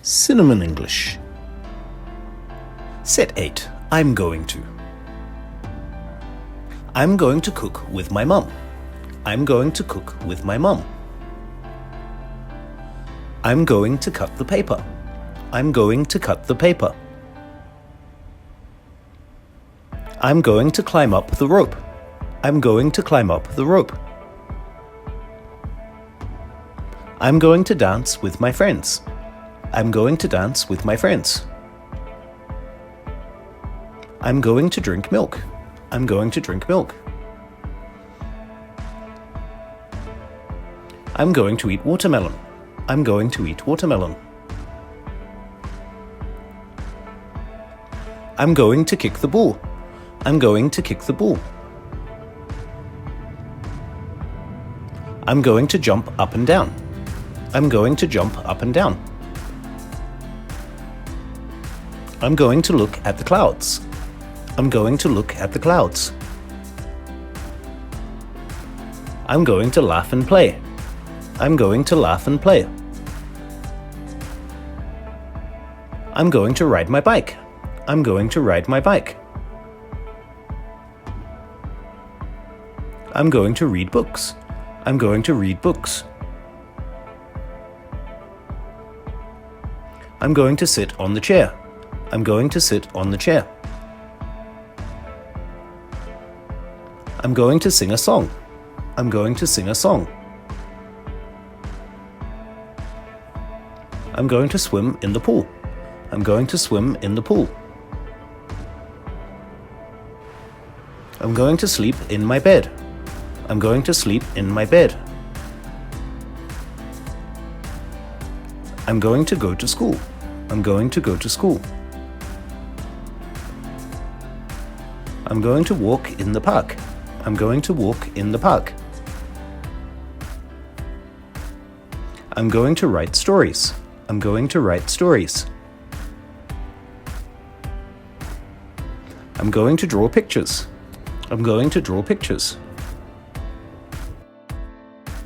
Cinnamon English. Set 8. I'm going to. I'm going to cook with my mum. I'm going to cook with my mum. I'm going to cut the paper. I'm going to cut the paper. I'm going to climb up the rope. I'm going to climb up the rope. I'm going to dance with my friends. I'm going to dance with my friends. I'm going to drink milk. I'm going to drink milk. I'm going to eat watermelon. I'm going to eat watermelon. I'm going to kick the ball. I'm going to kick the ball. I'm going to jump up and down. I'm going to jump up and down. I'm going to look at the clouds. I'm going to look at the clouds. I'm going to laugh and play. I'm going to laugh and play. I'm going to ride my bike. I'm going to ride my bike. I'm going to read books. I'm going to read books. I'm going to sit on the chair. I'm going to sit on the chair. I'm going to sing a song. I'm going to sing a song. I'm going to swim in the pool. I'm going to swim in the pool. I'm going to sleep in my bed. I'm going to sleep in my bed. I'm going to go to school. I'm going to go to school. I'm going to walk in the park. I'm going to walk in the park. I'm going to write stories. I'm going to write stories. I'm going to draw pictures. I'm going to draw pictures.